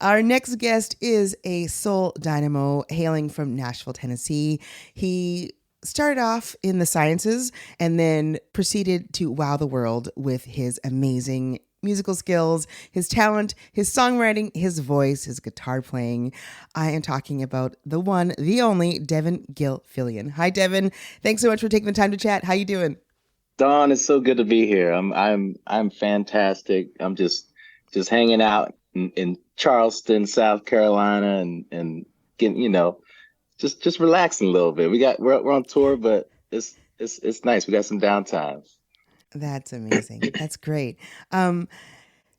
Our next guest is a soul dynamo hailing from Nashville, Tennessee. He started off in the sciences and then proceeded to wow the world with his amazing musical skills, his talent, his songwriting, his voice, his guitar playing. I am talking about the one, the only Devon Gilfillian. Hi, Devon. Thanks so much for taking the time to chat. How you doing? Dawn, it's so good to be here. I'm fantastic. I'm just hanging out in Charleston, South Carolina, and getting, just relaxing a little bit. We're on tour, but it's nice. We got some downtime. That's amazing. That's great. Um,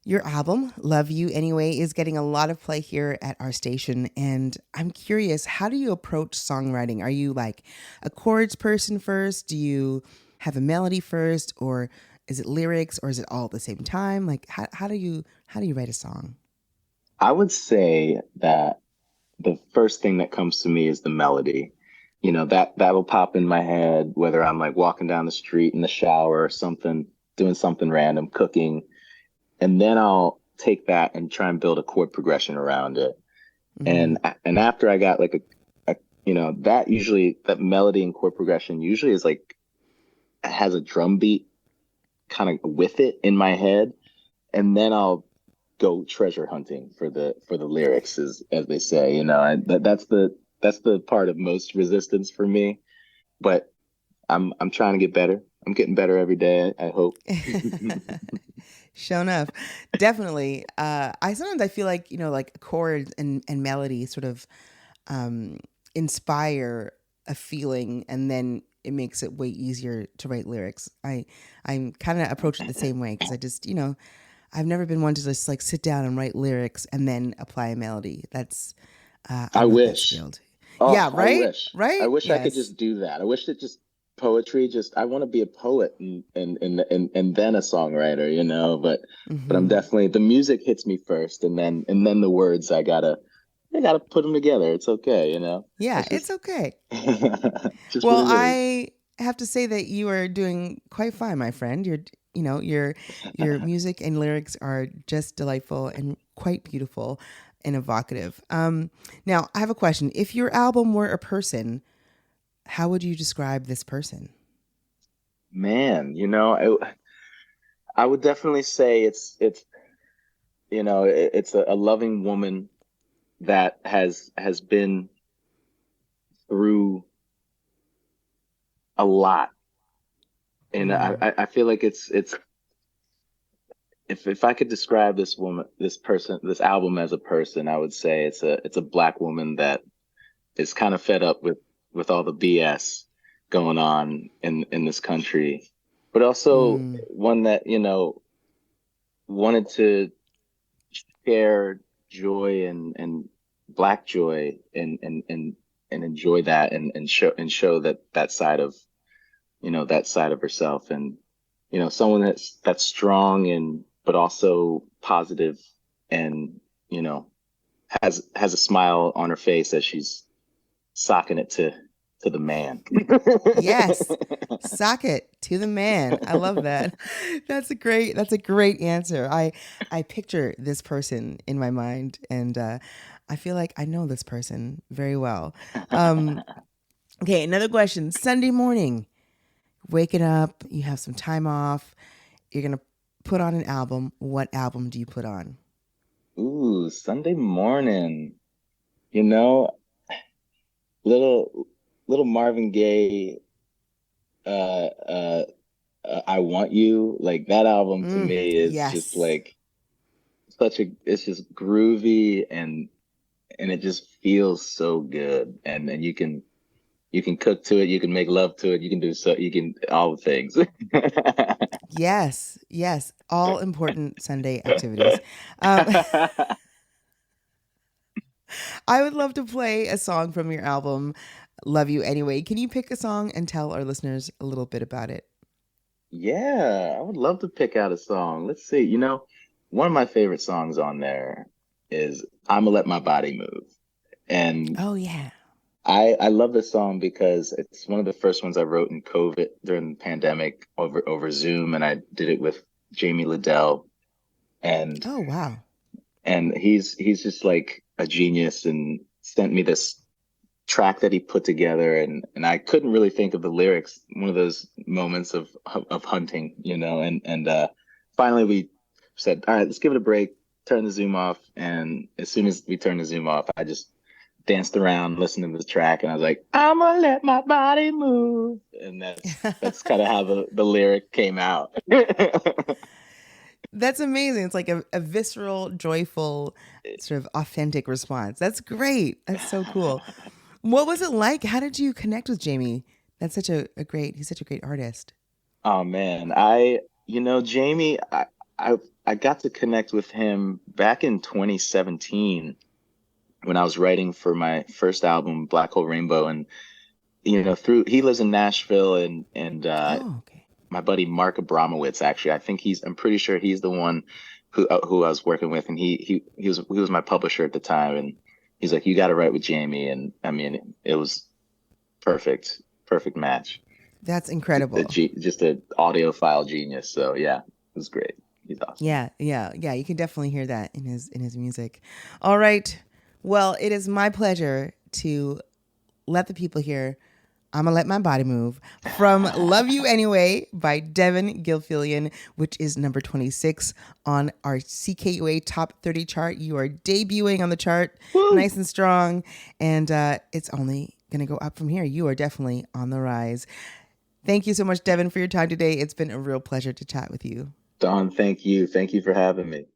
Your album, Love You Anyway, is getting a lot of play here at our station. And I'm curious, how do you approach songwriting? Are you like a chords person first? Do you have a melody first? Or is it lyrics or is it all at the same time? Like how do you write a song? I would say that the first thing that comes to me is the melody. That'll pop in my head, whether I'm like walking down the street in the shower or something, doing something random, cooking. And then I'll take that and try and build a chord progression around it. Mm-hmm. And after I got like that melody and chord progression usually is like has a drum beat kind of with it in my head, and then I'll go treasure hunting for the lyrics, as they say. That's the part of most resistance for me. But I'm trying to get better. I'm getting better every day, I hope. Sure enough, definitely. I sometimes I feel like like chords and melody sort of um, inspire a feeling, and then it makes it way easier to write lyrics. I'm kind of approach it the same way because I just I've never been one to just like sit down and write lyrics and then apply a melody. That's I I'm not that wish. skilled. Oh, Yeah, I right, wish. I right. wish I could Yes. just do that. I wish that just poetry just I want to be a poet and then a songwriter, but I'm Hmm. definitely the music hits me first and then the words I gotta put them together. It's okay, Yeah, It's it's just okay. just what Well, it is. I have to say that you are doing quite fine, my friend. Your music and lyrics are just delightful and quite beautiful and evocative. Now I have a question. If your album were a person, how would you describe this person? Man, I would definitely say it's a loving woman that has been through a lot. And I, Mm, I I feel like it's if I could describe this woman, this person, this album as a person, I would say it's a black woman that is kind of fed up with all the BS going on in this country, but also mm, one that, wanted to share joy and black joy and enjoy that and show that side of that side of herself, and someone that's strong and but also positive, and you know has a smile on her face as she's socking it to the man. yes. Sock it to the man. I love that. That's a great answer. I picture this person in my mind and I feel like I know this person very well. Um, okay, another question. Sunday morning, waking up, you have some time off, you're going to put on an album. What album do you put on? Ooh, Sunday morning. You know, little little Marvin Gaye, uh, uh, I Want You. Like that album to Mm, me is just yes. like it's just groovy and it just feels so good. And you can cook to it, you can make love to it, you can all the things. Yes. Yes. All important Sunday activities. Um, I would love to play a song from your album, Love You Anyway. Can you pick a song and tell our listeners a little bit about it? Yeah, I would love to pick out a song. Let's see. One of my favorite songs on there is "I'ma Let My Body Move." And Oh, yeah. I love this song because it's one of the first ones I wrote in COVID during the pandemic over Zoom, and I did it with Jamie Liddell. And Oh, wow. and he's just like a genius, and sent me this track that he put together, and I couldn't really think of the lyrics. One of those moments of hunting, and finally we said, all right, let's give it a break, turn the Zoom off. And as soon as we turned the Zoom off, I just danced around listening to the track, and I was like, I'm gonna let my body move. And that's kind of how the lyric came out. That's amazing. It's like a visceral, joyful, sort of authentic response. That's great. That's so cool. What was it like? How did you connect with Jamie? That's such he's such a great artist. Oh man, Jamie, I got to connect with him back in 2017 when I was writing for my first album, Black Hole Rainbow. And through he lives in Nashville, and Oh, okay. my buddy Mark Abramowitz, actually, I'm pretty sure he's the one who I was working with, and he was my publisher at the time, and he's like, you got to write with Jamie. And I mean, it was perfect match. That's incredible. Just an audiophile genius. So yeah, it was great. He's awesome. Yeah, yeah, yeah. You can definitely hear that in his music. All right. Well, it is my pleasure to let the people hear I'm gonna let my body move from Love You Anyway by Devon Gilfillian, which is number 26 on our CKUA Top 30 chart. You are debuting on the chart Woo! nice and strong, and it's only gonna go up from here. You are definitely on the rise. Thank you so much, Devon, for your time today. It's been a real pleasure to chat with you. Dawn, thank you. Thank you for having me.